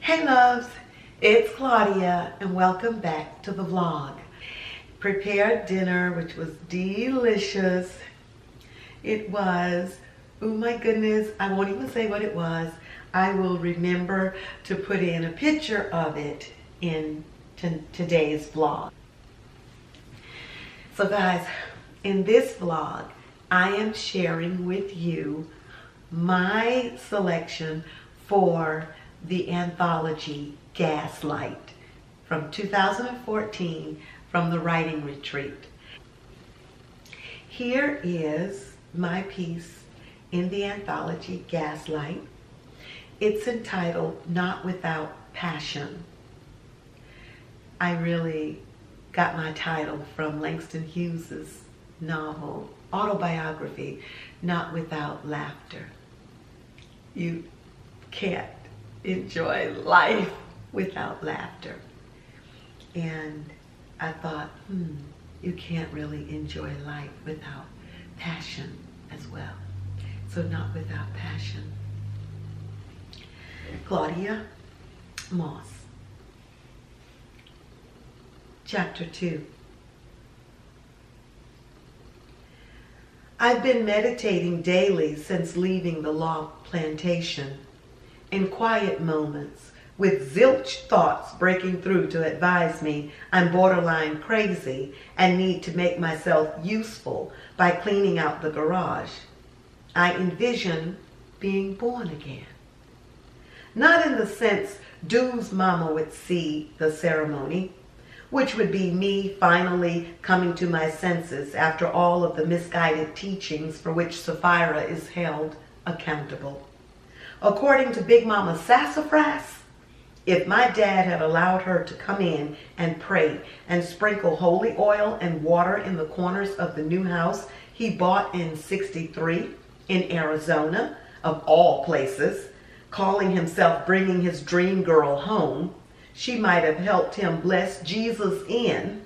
Hey loves, it's Claudia and welcome back to the vlog. Prepared dinner which was delicious. It was, oh my goodness, I won't even say what it was. I will remember to put in a picture of it in today's vlog. So guys, in this vlog, I am sharing with you my selection for the anthology Gaslight from 2014 from the writing retreat. Here is my piece in the anthology Gaslight. It's entitled Not Without Passion. I really got my title from Langston Hughes's novel, autobiography, Not Without Laughter. You can't enjoy life without laughter. And I thought, you can't really enjoy life without passion as well. So Not Without Passion. Claudia Moss. Chapter 2. I've been meditating daily since leaving the log plantation. In quiet moments, with zilch thoughts breaking through to advise me I'm borderline crazy and need to make myself useful by cleaning out the garage, I envision being born again. Not in the sense Dew's mama would see the ceremony, which would be me finally coming to my senses after all of the misguided teachings for which Sapphira is held accountable. According to Big Mama Sassafras, if my dad had allowed her to come in and pray and sprinkle holy oil and water in the corners of the new house he bought in '63 in Arizona, of all places, calling himself bringing his dream girl home, she might have helped him bless Jesus in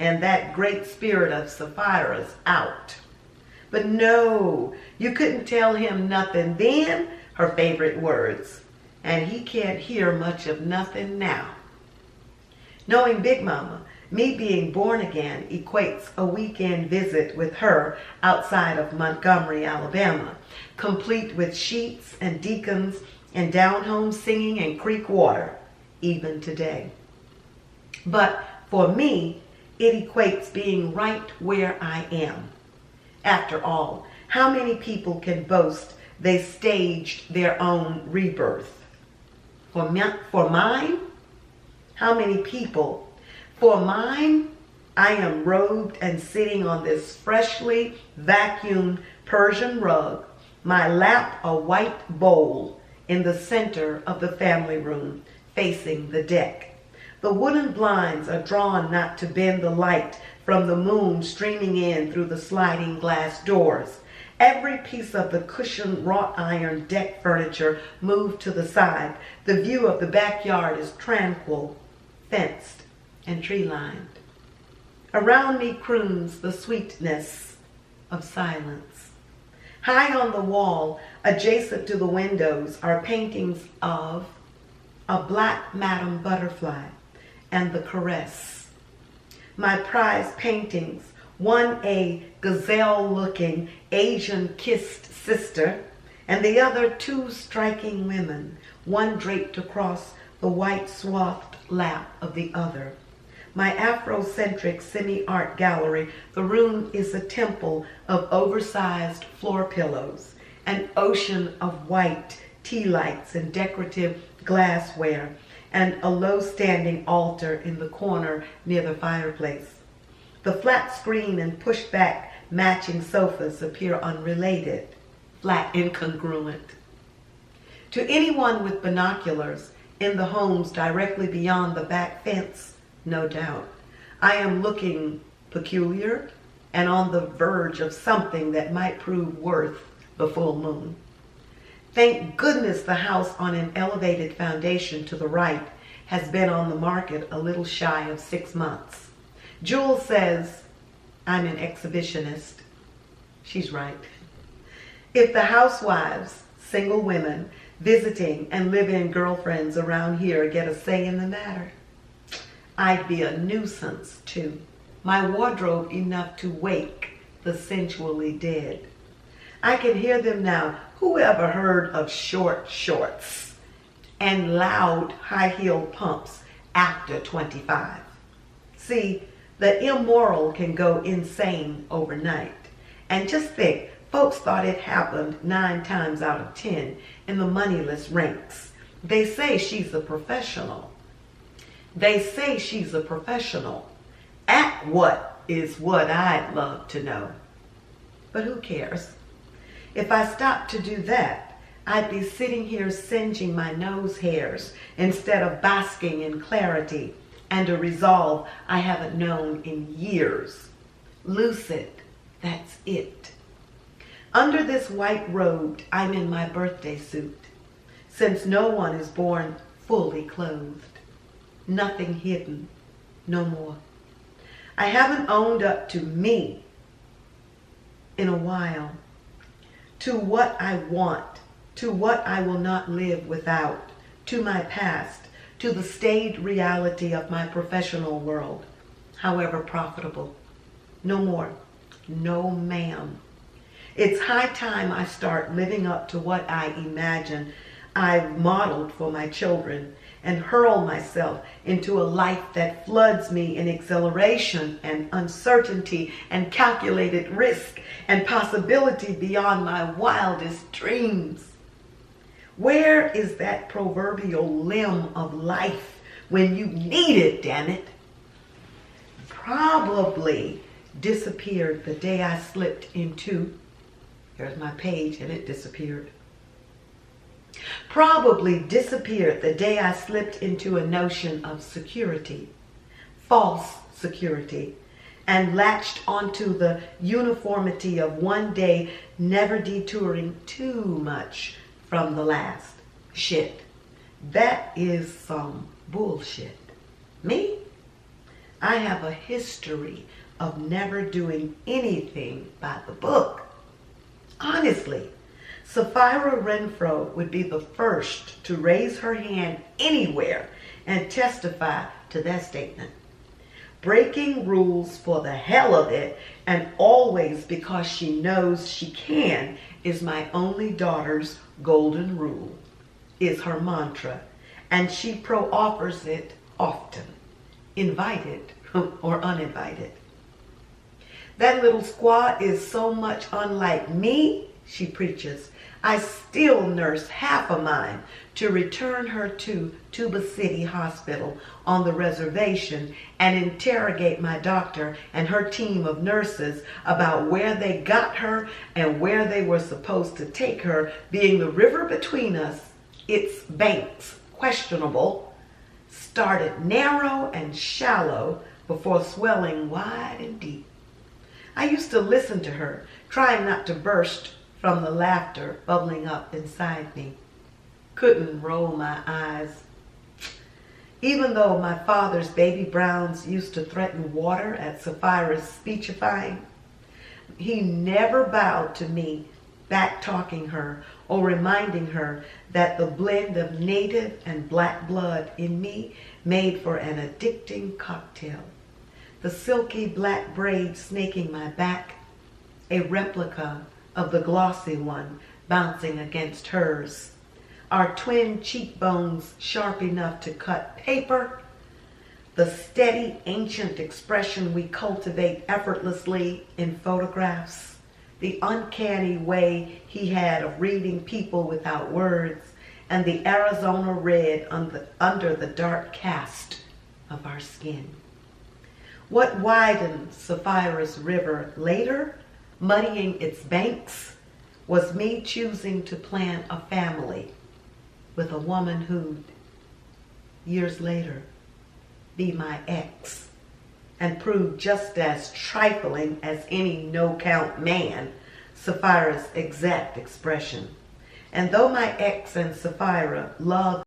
and that great spirit of Sapphira's out. But no, you couldn't tell him nothing then, her favorite words, and he can't hear much of nothing now. Knowing Big Mama, me being born again equates a weekend visit with her outside of Montgomery, Alabama, complete with sheets and deacons and down-home singing and creek water, even today. But for me, it equates being right where I am. After all, how many people can boast they staged their own rebirth? For mine, how many people? For mine, I am robed and sitting on this freshly vacuumed Persian rug, my lap a white bowl in the center of the family room, facing the deck. The wooden blinds are drawn not to bend the light from the moon streaming in through the sliding glass doors. Every piece of the cushioned wrought iron deck furniture moved to the side. The view of the backyard is tranquil, fenced, and tree-lined. Around me croons the sweetness of silence. High on the wall, adjacent to the windows, are paintings of a black Madame Butterfly and the Caress. My prized paintings, one a gazelle-looking Asian-kissed sister, and the other two striking women, one draped across the white swathed lap of the other. My Afrocentric semi-art gallery, the room is a temple of oversized floor pillows, an ocean of white tea lights and decorative glassware, and a low-standing altar in the corner near the fireplace. The flat screen and pushed-back matching sofas appear unrelated, flat incongruent. To anyone with binoculars in the homes directly beyond the back fence, no doubt, I am looking peculiar and on the verge of something that might prove worth the full moon. Thank goodness the house on an elevated foundation to the right has been on the market a little shy of 6 months. Jules says I'm an exhibitionist. She's right. If the housewives, single women, visiting and live-in girlfriends around here get a say in the matter. I'd be a nuisance too. My wardrobe enough to wake the sensually dead. I can hear them now. Whoever heard of short shorts and loud high-heeled pumps after 25? See, the immoral can go insane overnight. And just think, folks thought it happened 9 times out of 10 in the moneyless ranks. They say she's a professional. They say she's a professional. At what is what I'd love to know. But who cares? If I stopped to do that, I'd be sitting here singeing my nose hairs instead of basking in clarity and a resolve I haven't known in years. Lucid, that's it. Under this white robe, I'm in my birthday suit, since no one is born fully clothed. Nothing hidden, no more. I haven't owned up to me in a while, to what I want, to what I will not live without, to my past, to the staid reality of my professional world, however profitable. No more. No, ma'am. It's high time I start living up to what I imagine I've modeled for my children and hurl myself into a life that floods me in exhilaration and uncertainty and calculated risk and possibility beyond my wildest dreams. Where is that proverbial limb of life when you need it, damn it? Probably disappeared the day I slipped into, here's my page and it disappeared. Probably disappeared the day I slipped into a notion of security, false security, and latched onto the uniformity of one day never detouring too much from the last. Shit. That is some bullshit. Me? I have a history of never doing anything by the book. Honestly, Sapphira Renfro would be the first to raise her hand anywhere and testify to that statement. Breaking rules for the hell of it and always because she knows she can is my only daughter's golden rule, is her mantra, and she pro-offers it often, invited or uninvited. That little squaw is so much unlike me, she preaches, I still nurse half a mind to return her to Tuba City Hospital on the reservation and interrogate my doctor and her team of nurses about where they got her and where they were supposed to take her, being the river between us, its banks questionable, started narrow and shallow before swelling wide and deep. I used to listen to her, trying not to burst from the laughter bubbling up inside me. Couldn't roll my eyes. Even though my father's baby browns used to threaten water at Sapphira's speechifying, he never bowed to me back-talking her or reminding her that the blend of native and black blood in me made for an addicting cocktail. The silky black braid snaking my back, a replica of the glossy one bouncing against hers. Our twin cheekbones sharp enough to cut paper. The steady, ancient expression we cultivate effortlessly in photographs. The uncanny way he had of reading people without words. And the Arizona red under the dark cast of our skin. What widened Sapphira's river later, muddying its banks, was me choosing to plan a family with a woman who'd, years later, be my ex and prove just as trifling as any no-count man, Sapphira's exact expression. And though my ex and Sapphira love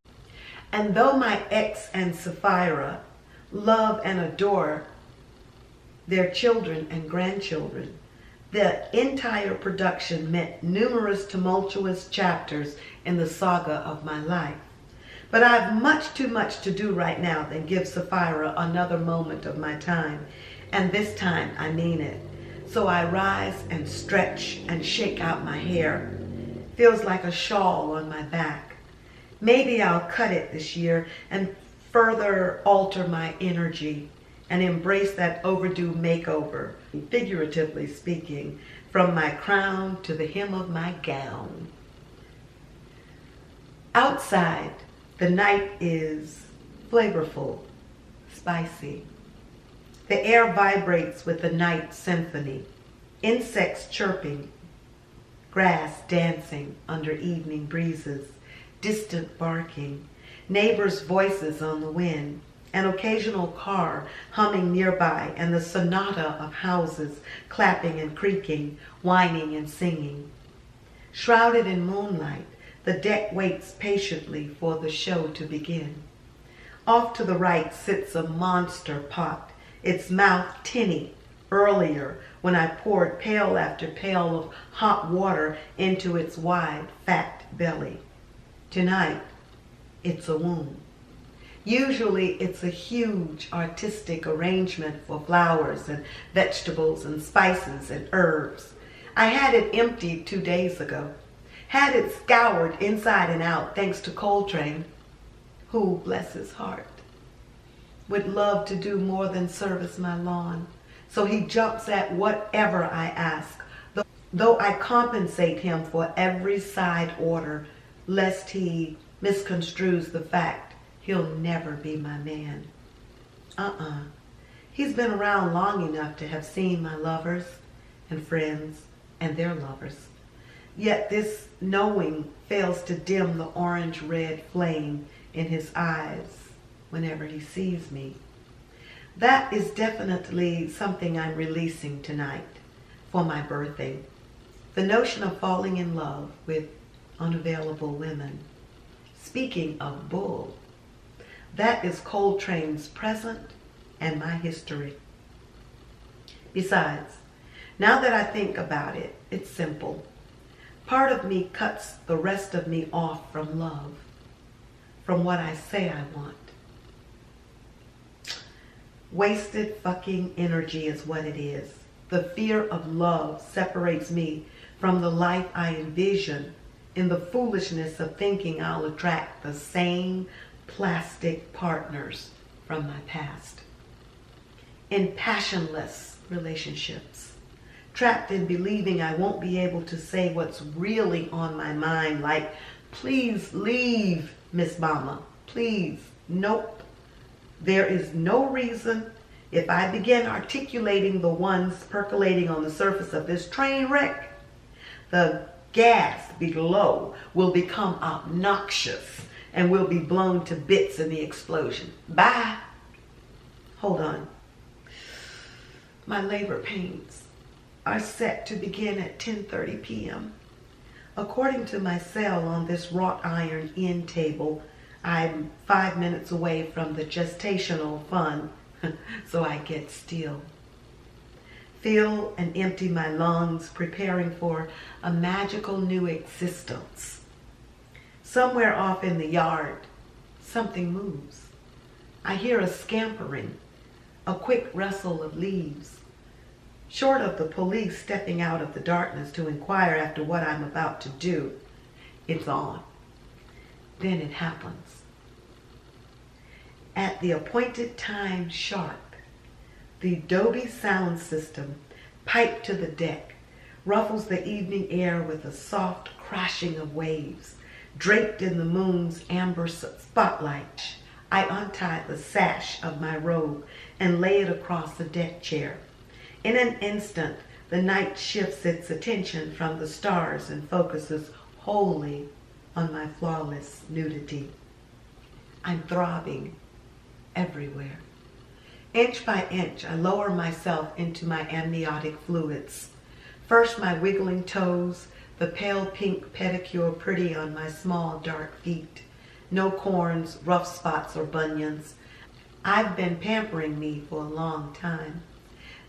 and adore their children and grandchildren, The entire production meant numerous tumultuous chapters in the saga of my life. But I have much too much to do right now than give Sapphira another moment of my time. And this time I mean it. So I rise and stretch and shake out my hair. Feels like a shawl on my back. Maybe I'll cut it this year and further alter my energy and embrace that overdue makeover, figuratively speaking, from my crown to the hem of my gown. Outside, the night is flavorful, spicy. The air vibrates with the night symphony, insects chirping, grass dancing under evening breezes, distant barking, neighbors' voices on the wind, an occasional car humming nearby, and the sonata of houses clapping and creaking, whining and singing. Shrouded in moonlight, the deck waits patiently for the show to begin. Off to the right sits a monster pot, its mouth tinny, earlier when I poured pail after pail of hot water into its wide, fat belly. Tonight, it's a womb. Usually it's a huge artistic arrangement for flowers and vegetables and spices and herbs. I had it emptied 2 days ago. Had it scoured inside and out thanks to Coltrane, who, bless his heart, would love to do more than service my lawn. So he jumps at whatever I ask, though I compensate him for every side order, lest he misconstrues the fact he'll never be my man. He's been around long enough to have seen my lovers and friends and their lovers. Yet this knowing fails to dim the orange-red flame in his eyes whenever he sees me. That is definitely something I'm releasing tonight for my birthday. The notion of falling in love with unavailable women. Speaking of bull, that is Coltrane's present and my history. Besides, now that I think about it, it's simple. Part of me cuts the rest of me off from love, from what I say I want. Wasted fucking energy is what it is. The fear of love separates me from the life I envision in the foolishness of thinking I'll attract the same plastic partners from my past. In passionless relationships, trapped in believing I won't be able to say what's really on my mind, like, please leave, Miss Mama, please. Nope. There is no reason. If I begin articulating the ones percolating on the surface of this train wreck, the gas below will become obnoxious and will be blown to bits in the explosion. Bye. Hold on. My labor pains are set to begin at 10:30 p.m. According to my cell on this wrought iron end table, I'm 5 minutes away from the gestational fun, so I get still. Fill and empty my lungs, preparing for a magical new existence. Somewhere off in the yard, something moves. I hear a scampering, a quick rustle of leaves. Short of the police stepping out of the darkness to inquire after what I'm about to do, it's on. Then it happens. At the appointed time sharp, the Dolby sound system, piped to the deck, ruffles the evening air with a soft crashing of waves. Draped in the moon's amber spotlight, I untie the sash of my robe and lay it across the deck chair. In an instant, the night shifts its attention from the stars and focuses wholly on my flawless nudity. I'm throbbing everywhere. Inch by inch, I lower myself into my amniotic fluids. First my wiggling toes, the pale pink pedicure pretty on my small dark feet. No corns, rough spots, or bunions. I've been pampering me for a long time.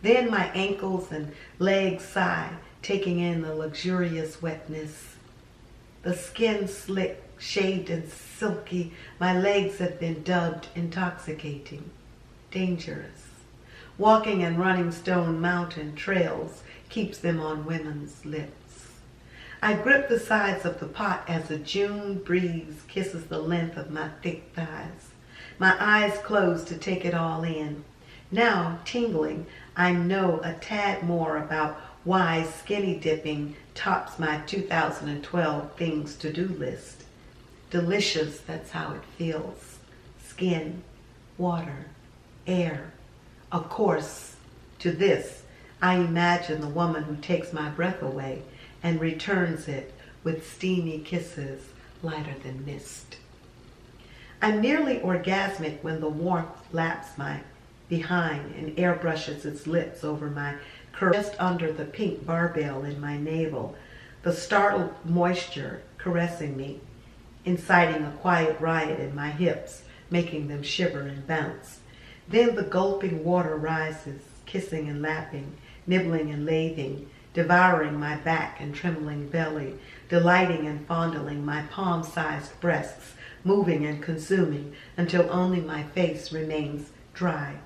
Then my ankles and legs sigh, taking in the luxurious wetness. The skin slick, shaved and silky, my legs have been dubbed intoxicating, dangerous. Walking and running stone mountain trails keeps them on women's lips. I grip the sides of the pot as a June breeze kisses the length of my thick thighs. My eyes close to take it all in. Now, tingling, I know a tad more about why skinny dipping tops my 2012 things to do list. Delicious, that's how it feels. Skin, water, air. Of course, to this, I imagine the woman who takes my breath away and returns it with steamy kisses lighter than mist. I'm nearly orgasmic when the warmth laps my behind and airbrushes its lips over my curve just under the pink barbell in my navel, the startled moisture caressing me, inciting a quiet riot in my hips, making them shiver and bounce. Then the gulping water rises, kissing and lapping, nibbling and lathing, devouring my back and trembling belly, delighting and fondling my palm-sized breasts, moving and consuming until only my face remains dry,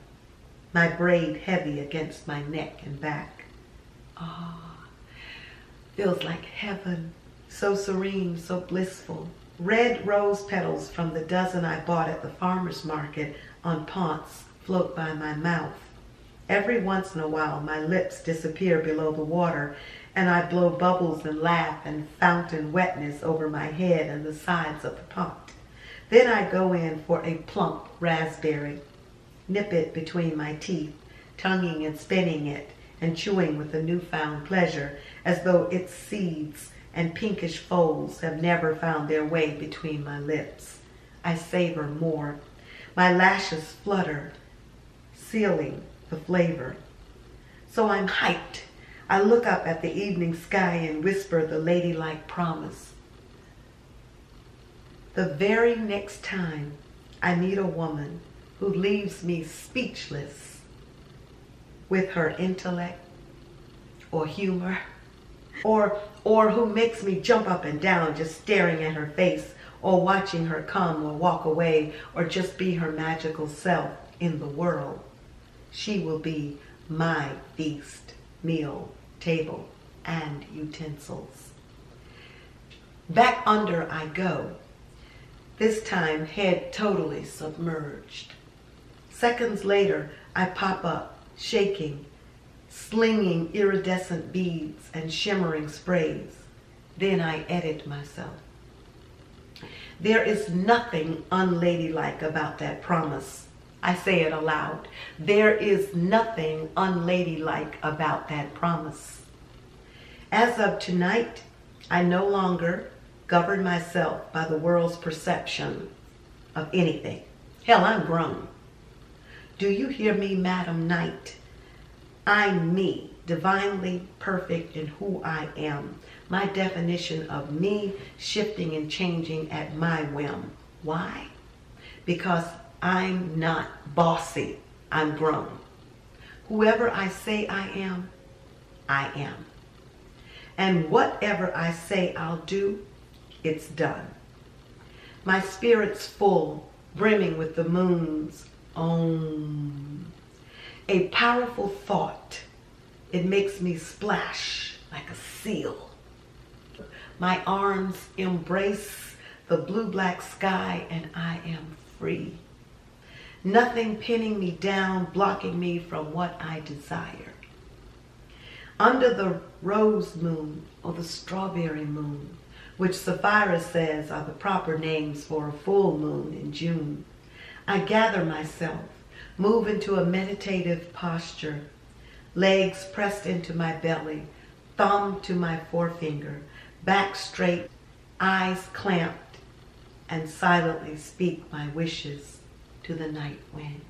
my braid heavy against my neck and back. Feels like heaven, so serene, so blissful. Red rose petals from the dozen I bought at the farmer's market on Ponce float by my mouth. Every once in a while, my lips disappear below the water, and I blow bubbles and laugh and fountain wetness over my head and the sides of the pot. Then I go in for a plump raspberry, nip it between my teeth, tonguing and spinning it, and chewing with a newfound pleasure, as though its seeds and pinkish folds have never found their way between my lips. I savor more. My lashes flutter, sealing the flavor. So I'm hyped. I look up at the evening sky and whisper the ladylike promise. The very next time I meet a woman who leaves me speechless with her intellect or humor, or who makes me jump up and down just staring at her face, or watching her come or walk away, or just be her magical self in the world, she will be my feast, meal, table, and utensils. Back under I go, this time head totally submerged. Seconds later, I pop up, shaking, slinging iridescent beads and shimmering sprays. Then I edit myself. There is nothing unladylike about that promise. I say it aloud. There is nothing unladylike about that promise. As of tonight, I no longer govern myself by the world's perception of anything. Hell, I'm grown. Do you hear me, Madam Knight? I'm me, divinely perfect in who I am. My definition of me shifting and changing at my whim. Why? Because I'm not bossy. I'm grown. Whoever I say I am, I am. And whatever I say I'll do, it's done. My spirit's full, brimming with the moon's Om. A powerful thought. It makes me splash like a seal. My arms embrace the blue-black sky and I am free. Nothing pinning me down, blocking me from what I desire. Under the rose moon or the strawberry moon, which Sapphira says are the proper names for a full moon in June, I gather myself, move into a meditative posture, legs pressed into my belly, thumb to my forefinger, back straight, eyes clamped, and silently speak my wishes to the night wind.